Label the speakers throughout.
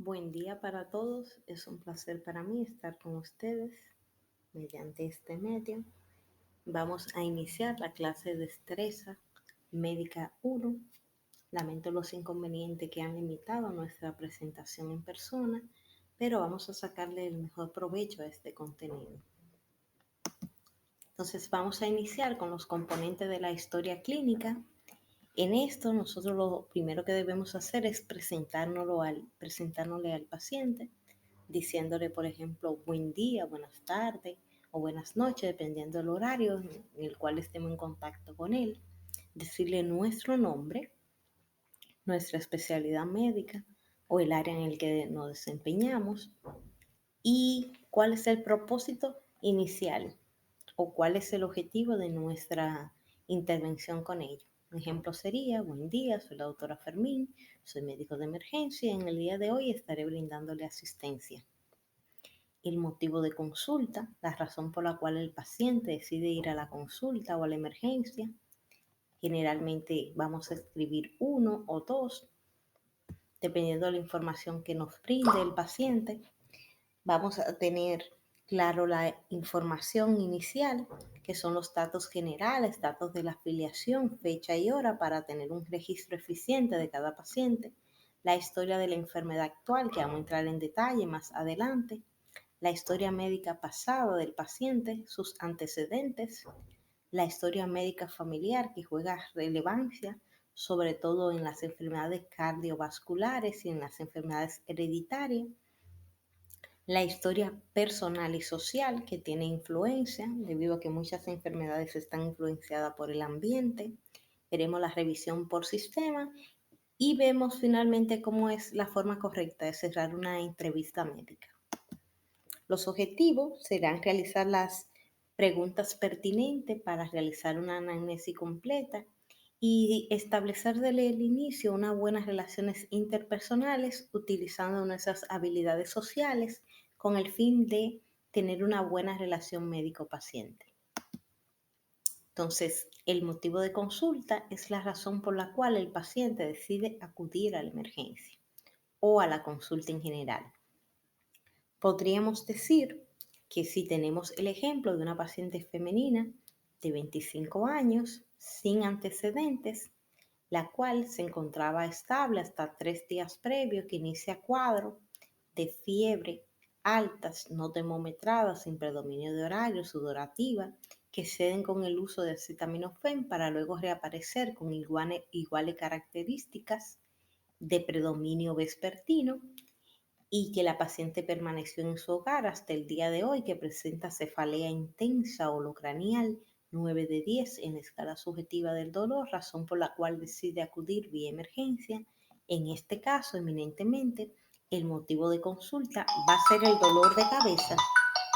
Speaker 1: Buen día para todos. Es un placer para mí estar con ustedes mediante este medio. Vamos a iniciar la clase de destreza médica 1. Lamento los inconvenientes que han limitado nuestra presentación en persona, pero vamos a sacarle el mejor provecho a este contenido. Entonces vamos a iniciar con los componentes de la historia clínica. En esto nosotros lo primero que debemos hacer es presentárnosle al paciente, diciéndole, por ejemplo, buen día, buenas tardes o buenas noches, dependiendo del horario en el cual estemos en contacto con él. Decirle nuestro nombre, nuestra especialidad médica o el área en el que nos desempeñamos y cuál es el propósito inicial o cuál es el objetivo de nuestra intervención con ellos. Un ejemplo sería, buen día, soy la doctora Fermín, soy médico de emergencia y en el día de hoy estaré brindándole asistencia. El motivo de consulta, la razón por la cual el paciente decide ir a la consulta o a la emergencia. Generalmente vamos a escribir uno o dos, dependiendo de la información que nos brinde el paciente. Vamos a tener claro la información inicial, que son los datos generales, datos de la afiliación, fecha y hora para tener un registro eficiente de cada paciente, la historia de la enfermedad actual, que vamos a entrar en detalle más adelante, la historia médica pasada del paciente, sus antecedentes, la historia médica familiar que juega relevancia, sobre todo en las enfermedades cardiovasculares y en las enfermedades hereditarias, la historia personal y social que tiene influencia, debido a que muchas enfermedades están influenciadas por el ambiente. Veremos la revisión por sistema y vemos finalmente cómo es la forma correcta de cerrar una entrevista médica. Los objetivos serán realizar las preguntas pertinentes para realizar una anamnesis completa y establecer desde el inicio unas buenas relaciones interpersonales utilizando nuestras habilidades sociales con el fin de tener una buena relación médico-paciente. Entonces, el motivo de consulta es la razón por la cual el paciente decide acudir a la emergencia o a la consulta en general. Podríamos decir que si tenemos el ejemplo de una paciente femenina de 25 años, sin antecedentes, la cual se encontraba estable hasta 3 días previos que inicia cuadro de fiebre altas, no termometradas, sin predominio de horario, sudorativa, que ceden con el uso de acetaminofén para luego reaparecer con iguales características de predominio vespertino, y que la paciente permaneció en su hogar hasta el día de hoy, que presenta cefalea intensa holocranial 9 de 10 en la escala subjetiva del dolor, razón por la cual decide acudir vía emergencia. En este caso, eminentemente, el motivo de consulta va a ser el dolor de cabeza,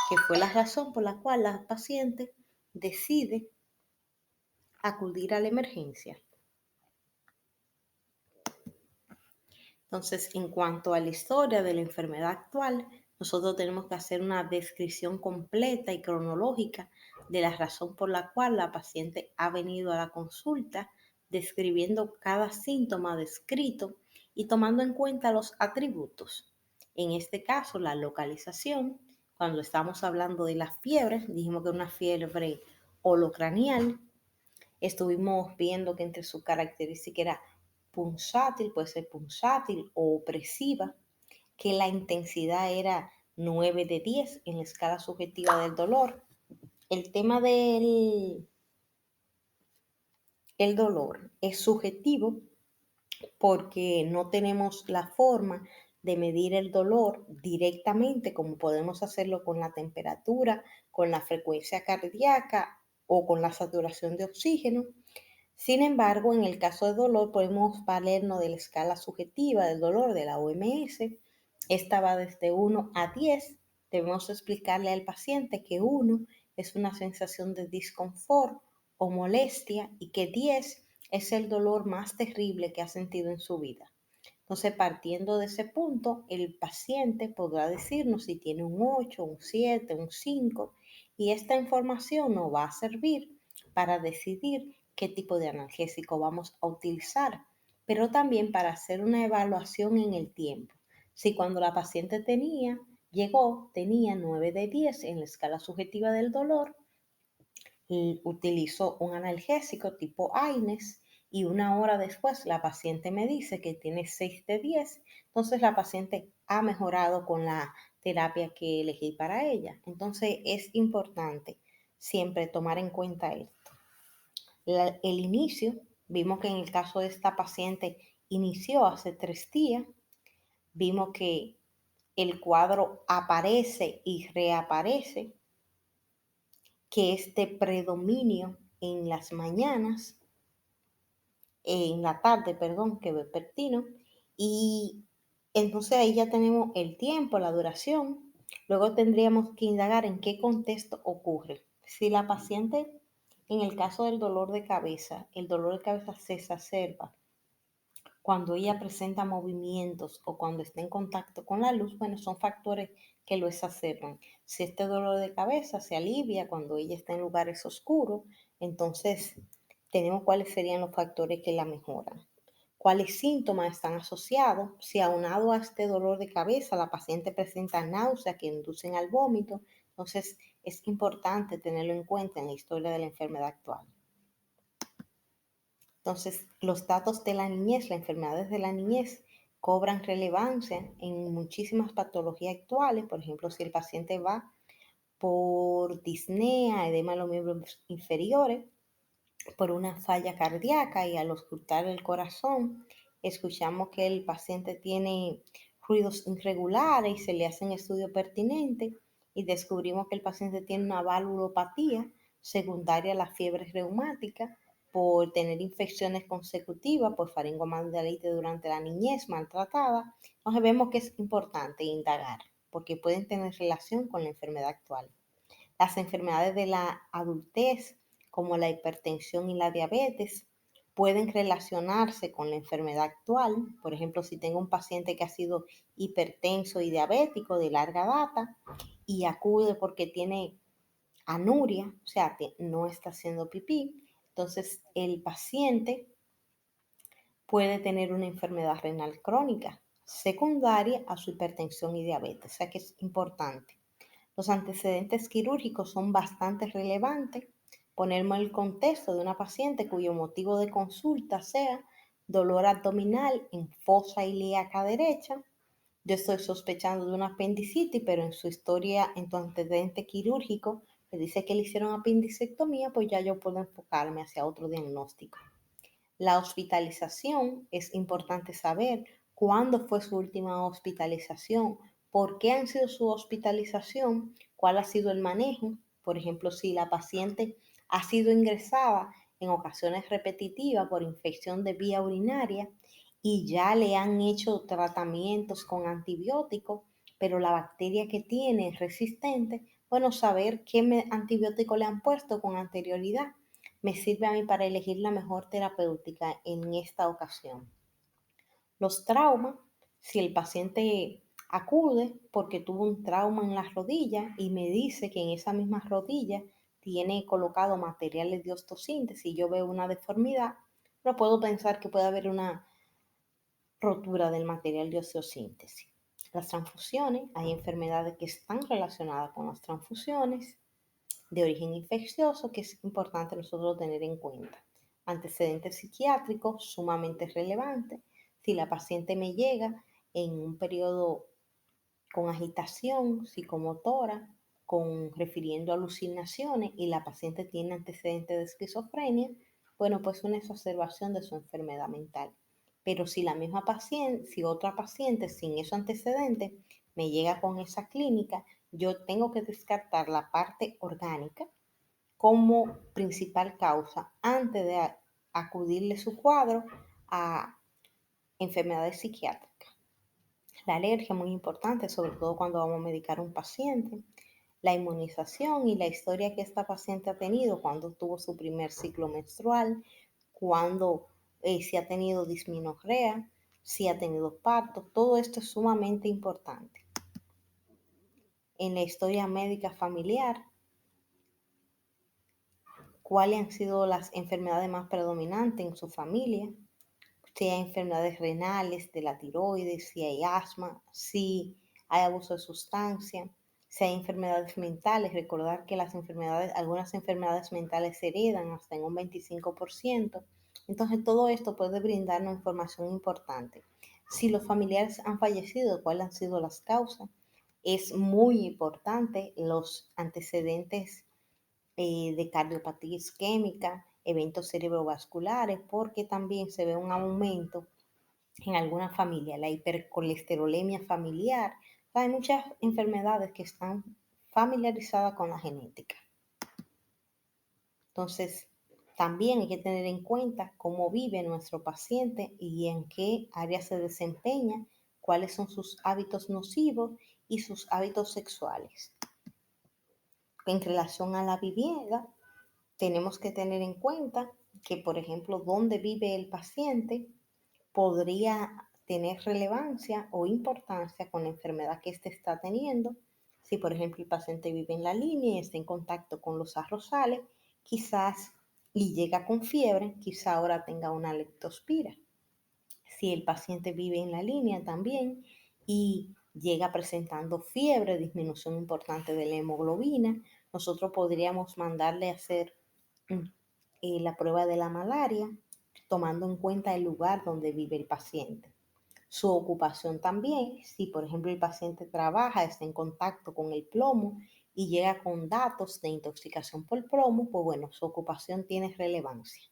Speaker 1: que fue la razón por la cual la paciente decide acudir a la emergencia. Entonces, en cuanto a la historia de la enfermedad actual, nosotros tenemos que hacer una descripción completa y cronológica de la razón por la cual la paciente ha venido a la consulta, describiendo cada síntoma descrito y tomando en cuenta los atributos. En este caso, la localización, cuando estamos hablando de la fiebre, dijimos que una fiebre holocranial, estuvimos viendo que entre sus características era punzátil, puede ser punzátil o opresiva, que la intensidad era 9 de 10 en la escala subjetiva del dolor. El tema del dolor es subjetivo porque no tenemos la forma de medir el dolor directamente como podemos hacerlo con la temperatura, con la frecuencia cardíaca o con la saturación de oxígeno. Sin embargo, en el caso de dolor podemos valernos de la escala subjetiva del dolor de la OMS. Esta va desde 1 a 10. Debemos explicarle al paciente que 1 es una sensación de disconfort o molestia y que 10 es el dolor más terrible que ha sentido en su vida. Entonces, partiendo de ese punto, el paciente podrá decirnos si tiene un 8, un 7, un 5, y esta información nos va a servir para decidir qué tipo de analgésico vamos a utilizar, pero también para hacer una evaluación en el tiempo. Si cuando la paciente tenía 9 de 10 en la escala subjetiva del dolor, y utilizó un analgésico tipo AINES y una hora después la paciente me dice que tiene 6 de 10, entonces la paciente ha mejorado con la terapia que elegí para ella. Entonces es importante siempre tomar en cuenta esto. El inicio, vimos que en el caso de esta paciente inició hace 3 días, vimos que el cuadro aparece y reaparece, que este predominio en las mañanas, en la tarde, perdón, que vespertino, y entonces ahí ya tenemos el tiempo, la duración. Luego tendríamos que indagar en qué contexto ocurre. Si la paciente, en el caso del dolor de cabeza, el dolor de cabeza se exacerba cuando ella presenta movimientos o cuando está en contacto con la luz, bueno, son factores que lo exacerban. Si este dolor de cabeza se alivia cuando ella está en lugares oscuros, entonces tenemos cuáles serían los factores que la mejoran. ¿Cuáles síntomas están asociados? Si aunado a este dolor de cabeza la paciente presenta náuseas que inducen al vómito, entonces es importante tenerlo en cuenta en la historia de la enfermedad actual. Entonces, los datos de la niñez, las enfermedades de la niñez, cobran relevancia en muchísimas patologías actuales. Por ejemplo, si el paciente va por disnea, edema de los miembros inferiores, por una falla cardíaca y al auscultar el corazón, escuchamos que el paciente tiene ruidos irregulares y se le hace un estudio pertinente y descubrimos que el paciente tiene una valvulopatía secundaria a la fiebre reumática por tener infecciones consecutivas por faringoamigdalitis durante la niñez maltratada. Entonces vemos que es importante indagar porque pueden tener relación con la enfermedad actual. Las enfermedades de la adultez, como la hipertensión y la diabetes, pueden relacionarse con la enfermedad actual. Por ejemplo, si tengo un paciente que ha sido hipertenso y diabético de larga data y acude porque tiene anuria, o sea, que no está haciendo pipí, entonces el paciente puede tener una enfermedad renal crónica secundaria a su hipertensión y diabetes, o sea que es importante. Los antecedentes quirúrgicos son bastante relevantes. Ponerme en el contexto de una paciente cuyo motivo de consulta sea dolor abdominal en fosa ilíaca derecha. Yo estoy sospechando de una apendicitis, pero en su historia, en tu antecedente quirúrgico, me dice que le hicieron apendicectomía, pues ya yo puedo enfocarme hacia otro diagnóstico. La hospitalización, es importante saber cuándo fue su última hospitalización, por qué han sido su hospitalización, cuál ha sido el manejo. Por ejemplo, si la paciente ha sido ingresada en ocasiones repetitivas por infección de vía urinaria y ya le han hecho tratamientos con antibióticos, pero la bacteria que tiene es resistente, bueno, saber qué antibiótico le han puesto con anterioridad me sirve a mí para elegir la mejor terapéutica en esta ocasión. Los traumas, si el paciente acude porque tuvo un trauma en la rodilla y me dice que en esa misma rodilla tiene colocado materiales de osteosíntesis y yo veo una deformidad, no puedo pensar que puede haber una rotura del material de osteosíntesis. Las transfusiones, hay enfermedades que están relacionadas con las transfusiones de origen infeccioso que es importante nosotros tener en cuenta. Antecedentes psiquiátricos sumamente relevantes. Si la paciente me llega en un periodo con agitación psicomotora, refiriendo a alucinaciones y la paciente tiene antecedentes de esquizofrenia, bueno, pues una exacerbación de su enfermedad mental. Pero si la misma paciente, si otra paciente sin esos antecedentes me llega con esa clínica, yo tengo que descartar la parte orgánica como principal causa antes de acudirle su cuadro a enfermedades psiquiátricas. La alergia es muy importante, sobre todo cuando vamos a medicar a un paciente. La inmunización y la historia que esta paciente ha tenido cuando tuvo su primer ciclo menstrual, cuando si ha tenido dismenorrea, si ha tenido parto, todo esto es sumamente importante. En la historia médica familiar, cuáles han sido las enfermedades más predominantes en su familia. si hay enfermedades renales, de la tiroides, si hay asma, si hay abuso de sustancia, si hay enfermedades mentales. Recordar que algunas enfermedades mentales se heredan hasta en un 25%. Entonces, todo esto puede brindarnos información importante. Si los familiares han fallecido, cuáles han sido las causas. Es muy importante los antecedentes de cardiopatía isquémica, eventos cerebrovasculares, porque también se ve un aumento en alguna familia, la hipercolesterolemia familiar. Hay muchas enfermedades que están familiarizadas con la genética. Entonces, también hay que tener en cuenta cómo vive nuestro paciente y en qué área se desempeña, cuáles son sus hábitos nocivos y sus hábitos sexuales. En relación a la vivienda, tenemos que tener en cuenta que, por ejemplo, dónde vive el paciente podría tener relevancia o importancia con la enfermedad que éste está teniendo. Si, por ejemplo, el paciente vive en la línea y está en contacto con los arrozales, quizás y llega con fiebre, quizá ahora tenga una leptospira. Si el paciente vive en la línea también y llega presentando fiebre, disminución importante de la hemoglobina, nosotros podríamos mandarle a hacer la prueba de la malaria, tomando en cuenta el lugar donde vive el paciente. Su ocupación también, si por ejemplo el paciente trabaja, está en contacto con el plomo y llega con datos de intoxicación por plomo, pues bueno, su ocupación tiene relevancia.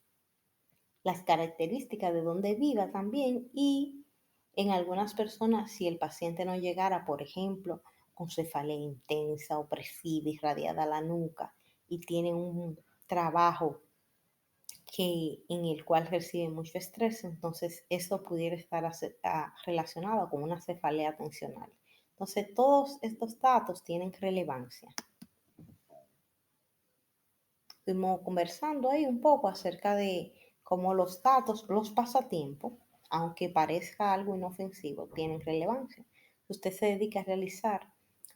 Speaker 1: Las características de donde viva también, y en algunas personas, si el paciente no llegara, por ejemplo, con cefalea intensa, opresiva, irradiada a la nuca y tiene un trabajo en el cual recibe mucho estrés, entonces esto pudiera estar relacionado con una cefalea tensional. Entonces, todos estos datos tienen relevancia. Estuvimos conversando ahí un poco acerca de cómo los datos, los pasatiempos, aunque parezca algo inofensivo, tienen relevancia. Usted se dedica a realizar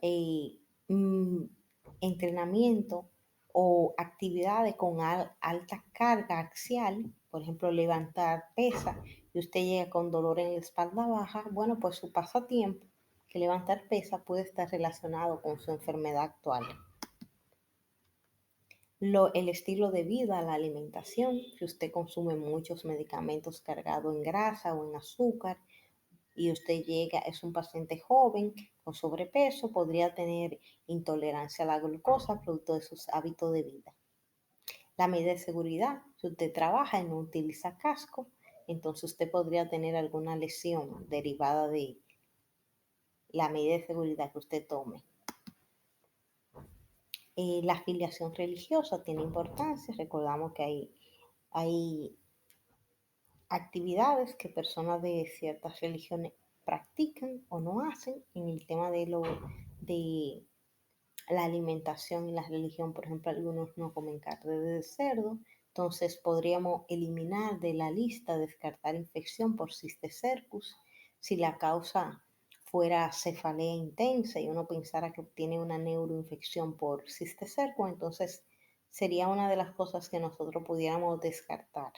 Speaker 1: eh, mm, entrenamiento o actividades con alta carga axial, por ejemplo, levantar pesas, y usted llega con dolor en la espalda baja, bueno, pues su pasatiempo, que levantar pesas, puede estar relacionado con su enfermedad actual. El estilo de vida, la alimentación, si usted consume muchos medicamentos cargados en grasa o en azúcar y usted es un paciente joven con sobrepeso, podría tener intolerancia a la glucosa producto de sus hábitos de vida. La medida de seguridad, si usted trabaja y no utiliza casco, entonces usted podría tener alguna lesión derivada de la medida de seguridad que usted tome. La afiliación religiosa tiene importancia. Recordamos que hay actividades que personas de ciertas religiones practican o no hacen en el tema de la alimentación y la religión. Por ejemplo, algunos no comen carne de cerdo, entonces podríamos eliminar de la lista, descartar infección por cisticercus. Si la causa fuera cefalea intensa y uno pensara que tiene una neuroinfección por cisticercus, entonces sería una de las cosas que nosotros pudiéramos descartar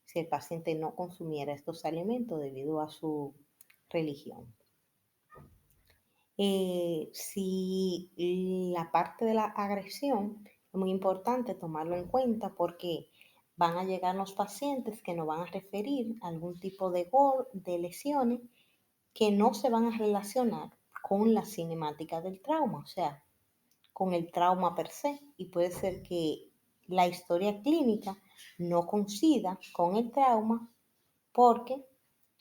Speaker 1: si el paciente no consumiera estos alimentos debido a su religión. Si la parte de la agresión es muy importante tomarlo en cuenta, porque van a llegar los pacientes que nos van a referir a algún tipo de lesiones que no se van a relacionar con la cinemática del trauma, o sea, con el trauma per se, y puede ser que la historia clínica no coincida con el trauma porque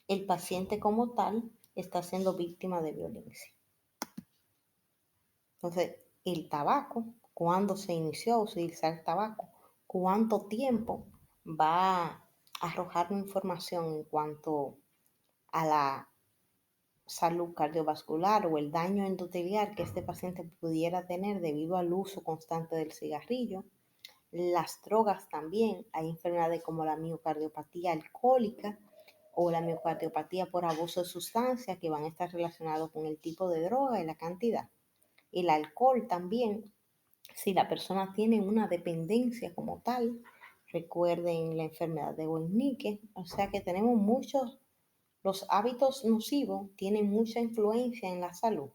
Speaker 1: el paciente como tal está siendo víctima de violencia. Entonces, el tabaco, ¿cuándo se inició a utilizar el tabaco? ¿Cuánto tiempo va a arrojar información en cuanto a la salud cardiovascular o el daño endotelial que este paciente pudiera tener debido al uso constante del cigarrillo? Las drogas también, hay enfermedades como la miocardiopatía alcohólica o la miocardiopatía por abuso de sustancias que van a estar relacionados con el tipo de droga y la cantidad. El alcohol también, si la persona tiene una dependencia como tal, Recuerden la enfermedad de Wernicke, o sea que tenemos muchos, los hábitos nocivos tienen mucha influencia en la salud.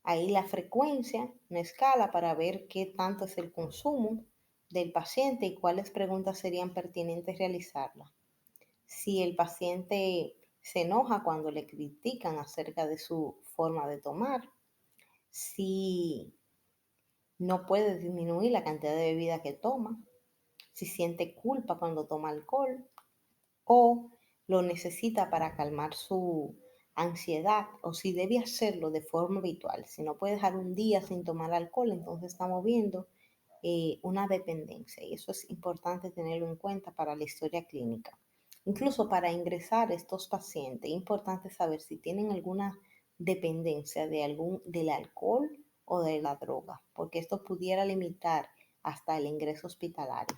Speaker 1: Ahí la frecuencia, una escala para ver qué tanto es el consumo del paciente y cuáles preguntas serían pertinentes realizarlas. Si el paciente se enoja cuando le critican acerca de su forma de tomar, si no puede disminuir la cantidad de bebida que toma, si siente culpa cuando toma alcohol o lo necesita para calmar su ansiedad o si debe hacerlo de forma habitual. Si no puede dejar un día sin tomar alcohol, entonces estamos viendo una dependencia y eso es importante tenerlo en cuenta para la historia clínica. Incluso para ingresar estos pacientes, es importante saber si tienen alguna dependencia del alcohol o de la droga, porque esto pudiera limitar hasta el ingreso hospitalario.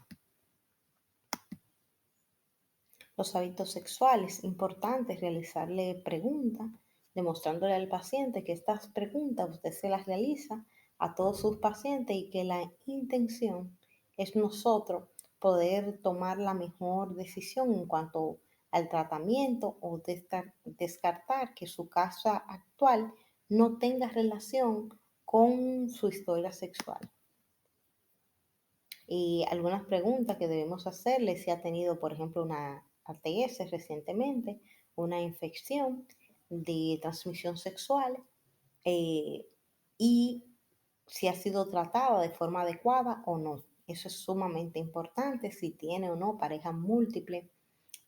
Speaker 1: Los hábitos sexuales, importante realizarle preguntas, demostrándole al paciente que estas preguntas usted se las realiza a todos sus pacientes y que la intención es nosotros poder tomar la mejor decisión en cuanto al tratamiento o descartar que su caso actual no tenga relación con su historia sexual. Y algunas preguntas que debemos hacerle si ha tenido, por ejemplo, una ATS recientemente, una infección de transmisión sexual eh, y si ha sido tratada de forma adecuada o no. Eso es sumamente importante si tiene o no pareja múltiple,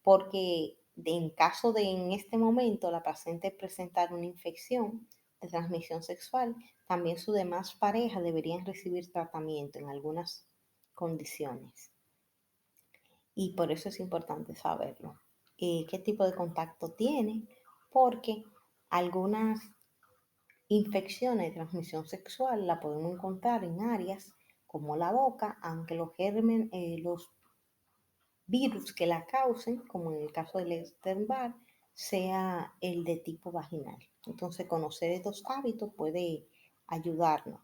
Speaker 1: porque en caso de en este momento la paciente presentar una infección de transmisión sexual, también sus demás parejas deberían recibir tratamiento en algunas condiciones. Y por eso es importante saberlo. ¿Qué tipo de contacto tiene? Porque algunas infecciones de transmisión sexual la podemos encontrar en áreas como la boca, aunque los virus que la causen, como en el caso del Epstein-Barr, sea el de tipo vaginal. Entonces, conocer estos hábitos puede ayudarnos.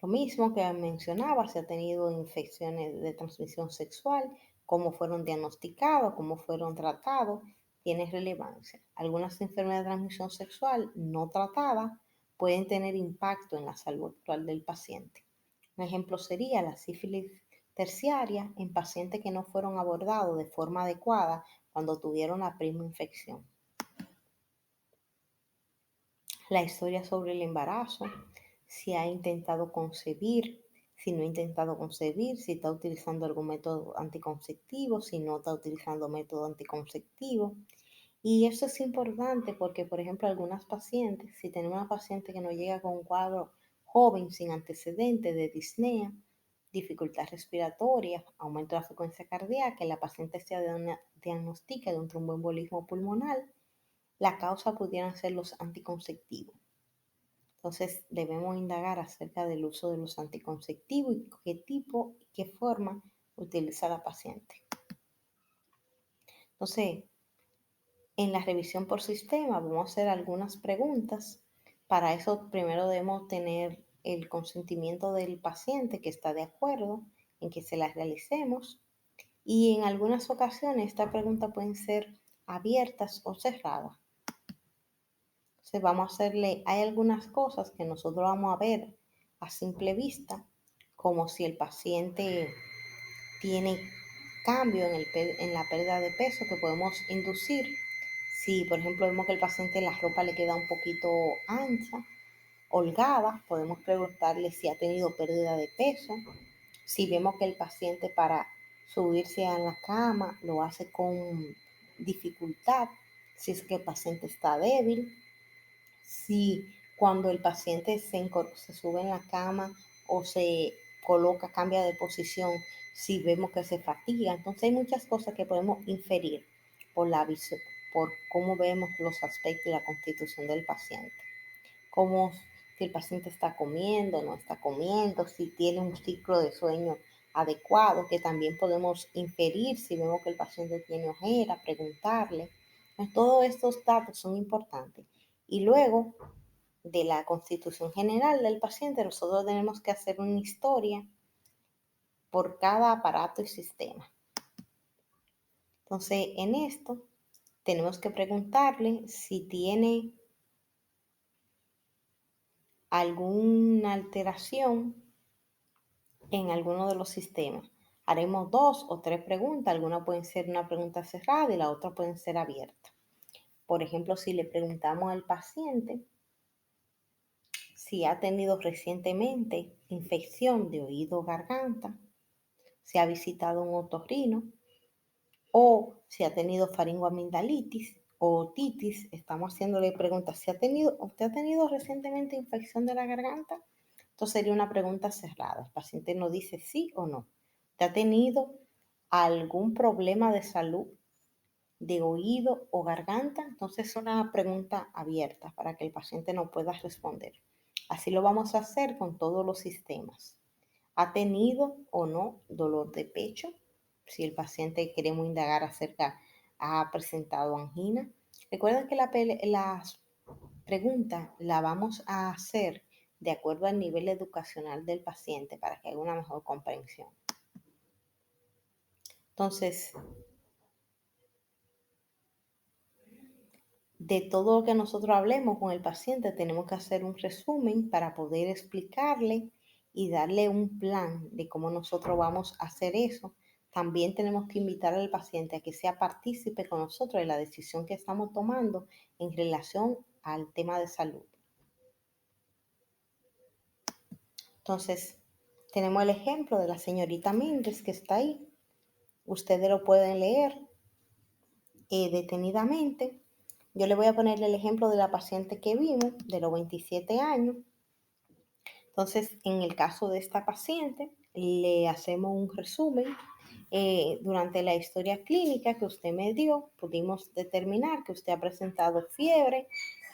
Speaker 1: Lo mismo que mencionaba, si ha tenido infecciones de transmisión sexual, cómo fueron diagnosticados, cómo fueron tratados, tiene relevancia. Algunas enfermedades de transmisión sexual no tratadas pueden tener impacto en la salud actual del paciente. Un ejemplo sería la sífilis terciaria en pacientes que no fueron abordados de forma adecuada cuando tuvieron la primera infección. La historia sobre el embarazo, si ha intentado concebir, si no ha intentado concebir, si está utilizando algún método anticonceptivo, si no está utilizando método anticonceptivo. Y eso es importante porque, por ejemplo, algunas pacientes, si tenemos una paciente que nos llega con un cuadro joven sin antecedentes de disnea, dificultad respiratoria, aumento de la frecuencia cardíaca, la paciente se diagnostica de un tromboembolismo pulmonar, la causa pudieran ser los anticonceptivos. Entonces debemos indagar acerca del uso de los anticonceptivos y qué tipo y qué forma utiliza la paciente. Entonces, en la revisión por sistema vamos a hacer algunas preguntas. Para eso primero debemos tener el consentimiento del paciente que está de acuerdo en que se las realicemos. Y en algunas ocasiones estas preguntas pueden ser abiertas o cerradas. Entonces vamos a hacerle, hay algunas cosas que nosotros vamos a ver a simple vista, como si el paciente tiene cambio en la pérdida de peso que podemos inducir. Si, por ejemplo, vemos que el paciente la ropa le queda un poquito ancha, holgada, podemos preguntarle si ha tenido pérdida de peso. Si vemos que el paciente para subirse a la cama lo hace con dificultad, si es que el paciente está débil, si cuando el paciente se sube en la cama o se coloca, cambia de posición, si vemos que se fatiga. Entonces hay muchas cosas que podemos inferir por por cómo vemos los aspectos de la constitución del paciente. Como si el paciente está comiendo, no está comiendo, si tiene un ciclo de sueño adecuado, que también podemos inferir si vemos que el paciente tiene ojera, preguntarle. Todos estos datos son importantes. Y luego de la constitución general del paciente, nosotros tenemos que hacer una historia por cada aparato y sistema. Entonces, en esto tenemos que preguntarle si tiene alguna alteración en alguno de los sistemas. Haremos 2 o 3 preguntas, algunas pueden ser una pregunta cerrada y la otra pueden ser abiertas. Por ejemplo, si le preguntamos al paciente si ha tenido recientemente infección de oído o garganta, si ha visitado un otorrino o si ha tenido faringoamigdalitis o otitis, estamos haciéndole preguntas. ¿Usted ha tenido recientemente infección de la garganta? Esto sería una pregunta cerrada. El paciente nos dice sí o no. ¿Usted ha tenido algún problema de salud de oído o garganta? Entonces es una pregunta abierta para que el paciente no pueda responder. Así lo vamos a hacer con todos los sistemas. ¿Ha tenido o no dolor de pecho? Si el paciente queremos indagar acerca, ha presentado angina. Recuerden que las preguntas la vamos a hacer de acuerdo al nivel educacional del paciente para que haya una mejor comprensión. Entonces, de todo lo que nosotros hablemos con el paciente, tenemos que hacer un resumen para poder explicarle y darle un plan de cómo nosotros vamos a hacer eso. También tenemos que invitar al paciente a que sea partícipe con nosotros de la decisión que estamos tomando en relación al tema de salud. Entonces, tenemos el ejemplo de la señorita Méndez que está ahí. Ustedes lo pueden leer detenidamente. Yo le voy a poner el ejemplo de la paciente que vimos, de los 27 años. Entonces, en el caso de esta paciente, le hacemos un resumen. Durante la historia clínica que usted me dio, pudimos determinar que usted ha presentado fiebre,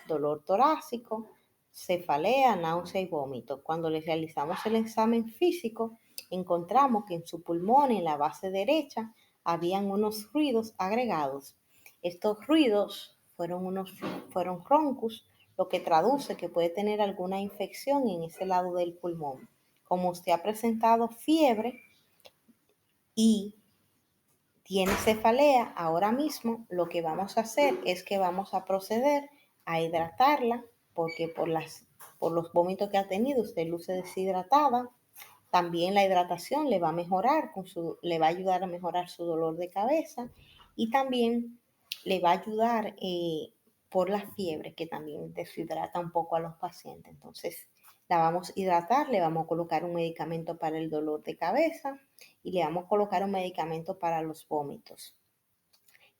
Speaker 1: dolor torácico, cefalea, náusea y vómito. Cuando le realizamos el examen físico, encontramos que en su pulmón, en la base derecha, habían unos ruidos agregados. Estos ruidos fueron roncus, lo que traduce que puede tener alguna infección en ese lado del pulmón. Como usted ha presentado fiebre y tiene cefalea, ahora mismo lo que vamos a hacer es que vamos a proceder a hidratarla, porque por los vómitos que ha tenido usted luce deshidratada. También la hidratación le va a mejorar, le va a ayudar a mejorar su dolor de cabeza y también le va a ayudar por la fiebre, que también deshidrata un poco a los pacientes. Entonces, la vamos a hidratar, le vamos a colocar un medicamento para el dolor de cabeza y le vamos a colocar un medicamento para los vómitos.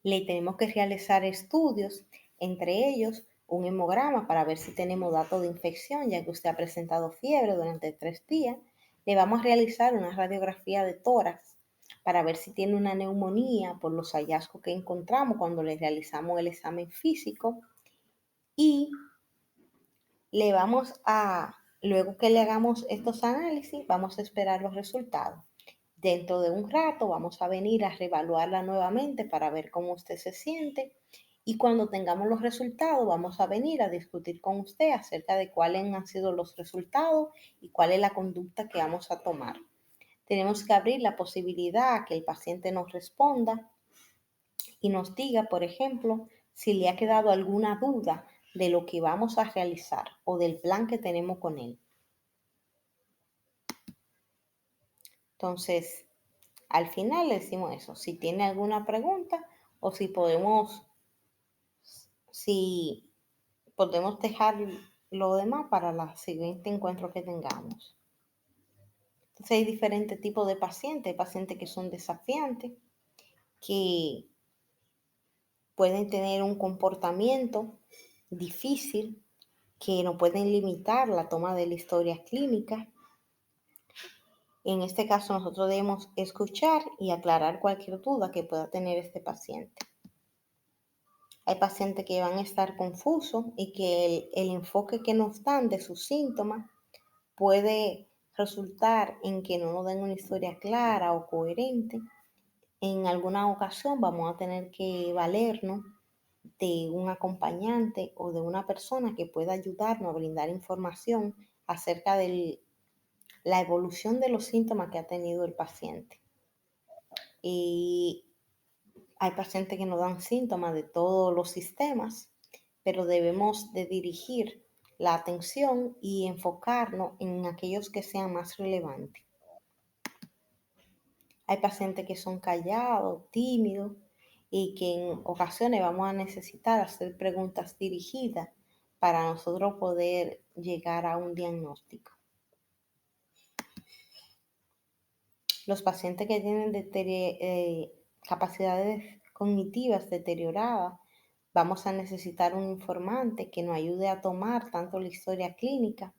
Speaker 1: Le tenemos que realizar estudios, entre ellos un hemograma para ver si tenemos datos de infección, ya que usted ha presentado fiebre durante 3 días. Le vamos a realizar una radiografía de tórax para ver si tiene una neumonía por los hallazgos que encontramos cuando le realizamos el examen físico. Y luego que le hagamos estos análisis, vamos a esperar los resultados. Dentro de un rato vamos a venir a reevaluarla nuevamente para ver cómo usted se siente y cuando tengamos los resultados vamos a venir a discutir con usted acerca de cuáles han sido los resultados y cuál es la conducta que vamos a tomar. Tenemos que abrir la posibilidad a que el paciente nos responda y nos diga, por ejemplo, si le ha quedado alguna duda de lo que vamos a realizar o del plan que tenemos con él. Entonces, al final le decimos eso, si tiene alguna pregunta o si podemos dejar lo demás para el siguiente encuentro que tengamos. Entonces hay diferentes tipos de pacientes, hay pacientes que son desafiantes, que pueden tener un comportamiento difícil, que no pueden limitar la toma de la historia clínica. En este caso nosotros debemos escuchar y aclarar cualquier duda que pueda tener este paciente. Hay pacientes que van a estar confusos y que el enfoque que nos dan de sus síntomas puede resultar en que no nos den una historia clara o coherente. En alguna ocasión vamos a tener que valernos de un acompañante o de una persona que pueda ayudarnos a brindar información acerca de la evolución de los síntomas que ha tenido el paciente. Y hay pacientes que nos dan síntomas de todos los sistemas, pero debemos de dirigir la atención y enfocarnos en aquellos que sean más relevantes. Hay pacientes que son callados, tímidos y que en ocasiones vamos a necesitar hacer preguntas dirigidas para nosotros poder llegar a un diagnóstico. Los pacientes que tienen capacidades cognitivas deterioradas, vamos a necesitar un informante que nos ayude a tomar tanto la historia clínica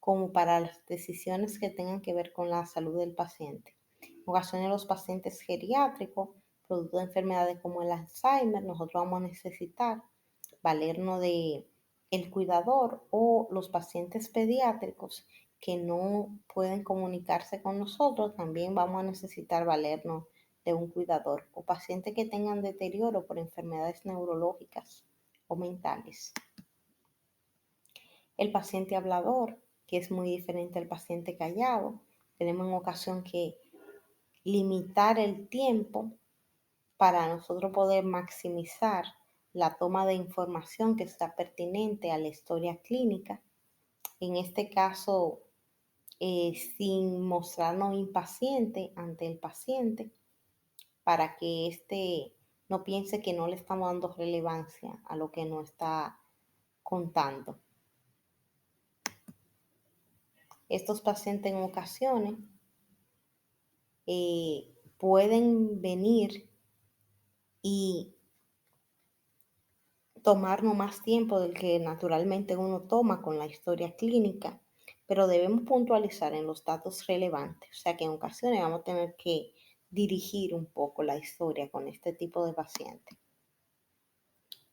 Speaker 1: como para las decisiones que tengan que ver con la salud del paciente. En ocasiones los pacientes geriátricos, producto de enfermedades como el Alzheimer, nosotros vamos a necesitar valernos de el cuidador, o los pacientes pediátricos que no pueden comunicarse con nosotros, también vamos a necesitar valernos de un cuidador, o pacientes que tengan deterioro por enfermedades neurológicas o mentales. El paciente hablador, que es muy diferente al paciente callado, tenemos en ocasión que limitar el tiempo para nosotros poder maximizar la toma de información que está pertinente a la historia clínica. En este caso, sin mostrarnos impaciente ante el paciente, para que éste no piense que no le estamos dando relevancia a lo que nos está contando. Estos pacientes en ocasiones pueden venir y tomarnos más tiempo del que naturalmente uno toma con la historia clínica, pero debemos puntualizar en los datos relevantes, o sea que en ocasiones vamos a tener que dirigir un poco la historia con este tipo de pacientes.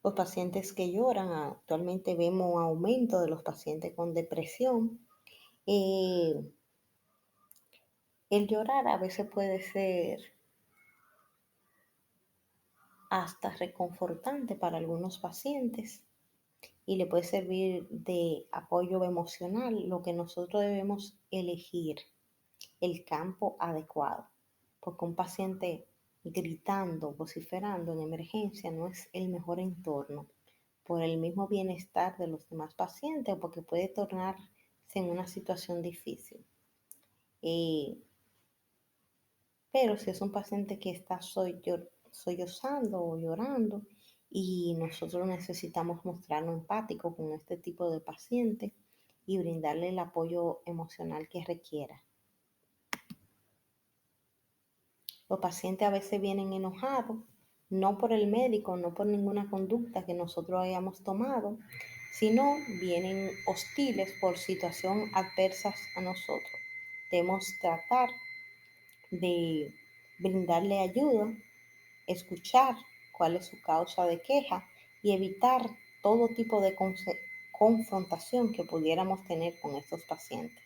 Speaker 1: Los pacientes que lloran, actualmente vemos un aumento de los pacientes con depresión. El llorar a veces puede ser hasta reconfortante para algunos pacientes y le puede servir de apoyo emocional. Lo que nosotros debemos elegir el campo adecuado, porque un paciente gritando, vociferando en emergencia no es el mejor entorno por el mismo bienestar de los demás pacientes, o porque puede tornarse en una situación difícil. Pero si es un paciente que está sollozando o llorando, y nosotros necesitamos mostrarnos empáticos con este tipo de paciente y brindarle el apoyo emocional que requiera. Los pacientes a veces vienen enojados, no por el médico, no por ninguna conducta que nosotros hayamos tomado, sino vienen hostiles por situaciones adversas a nosotros. Debemos tratar de brindarle ayuda, escuchar cuál es su causa de queja y evitar todo tipo de confrontación que pudiéramos tener con estos pacientes.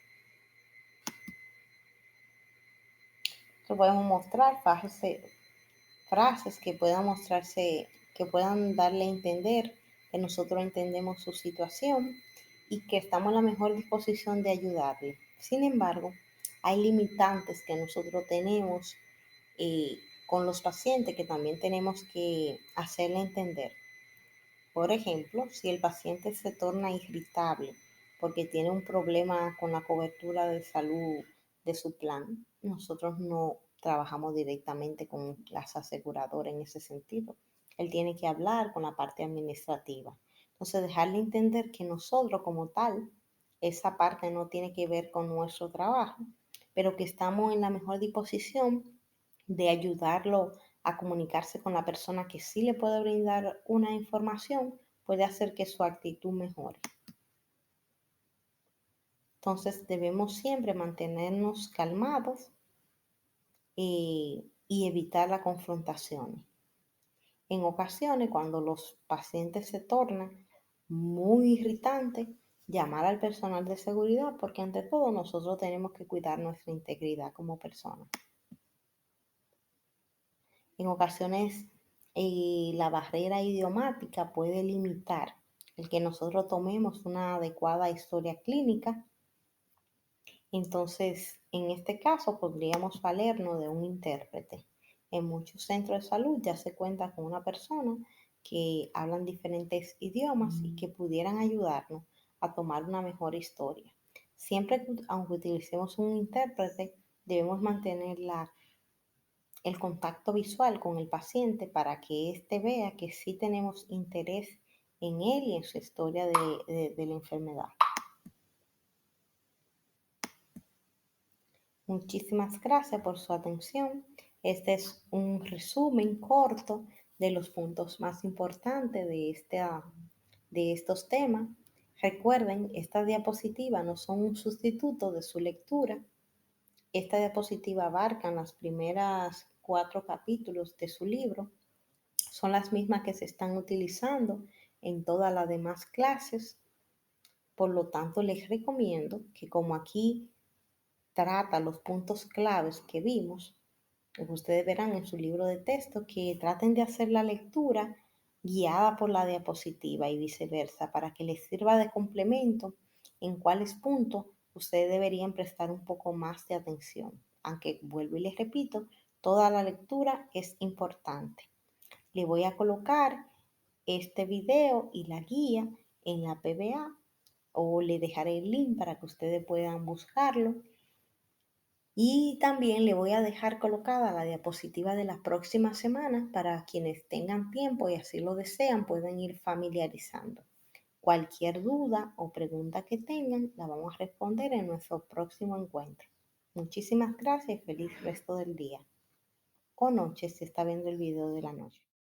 Speaker 1: Entonces podemos mostrar frases que puedan mostrarse, que puedan darle a entender que nosotros entendemos su situación y que estamos en la mejor disposición de ayudarle. Sin embargo, hay limitantes que nosotros tenemos con los pacientes que también tenemos que hacerle entender. Por ejemplo, si el paciente se torna irritable porque tiene un problema con la cobertura de salud de su plan, nosotros no trabajamos directamente con las aseguradoras en ese sentido. Él tiene que hablar con la parte administrativa. Entonces, dejarle entender que nosotros como tal, esa parte no tiene que ver con nuestro trabajo, pero que estamos en la mejor disposición de ayudarlo a comunicarse con la persona que sí le puede brindar una información, puede hacer que su actitud mejore. Entonces debemos siempre mantenernos calmados y evitar las confrontaciones. En ocasiones, cuando los pacientes se tornan muy irritantes, llamar al personal de seguridad, porque ante todo nosotros tenemos que cuidar nuestra integridad como personas. En ocasiones la barrera idiomática puede limitar el que nosotros tomemos una adecuada historia clínica. Entonces, en este caso, podríamos valernos de un intérprete. En muchos centros de salud ya se cuenta con una persona que hablan diferentes idiomas y que pudieran ayudarnos a tomar una mejor historia. Siempre, aunque utilicemos un intérprete, debemos mantener el contacto visual con el paciente para que éste vea que sí tenemos interés en él y en su historia de la enfermedad. Muchísimas gracias por su atención. Este es un resumen corto de los puntos más importantes de estos temas. Recuerden, estas diapositivas no son un sustituto de su lectura. Esta diapositiva abarca las primeras 4 capítulos de su libro. Son las mismas que se están utilizando en todas las demás clases. Por lo tanto, les recomiendo que como aquí trata los puntos claves que vimos, ustedes verán en su libro de texto, que traten de hacer la lectura guiada por la diapositiva y viceversa, para que les sirva de complemento en cuáles puntos ustedes deberían prestar un poco más de atención. Aunque vuelvo y les repito, toda la lectura es importante. Le voy a colocar este video y la guía en la PBA o le dejaré el link para que ustedes puedan buscarlo. Y también le voy a dejar colocada la diapositiva de las próximas semanas para quienes tengan tiempo y así lo desean, pueden ir familiarizando. Cualquier duda o pregunta que tengan, la vamos a responder en nuestro próximo encuentro. Muchísimas gracias y feliz resto del día. O noche si está viendo el video de la noche.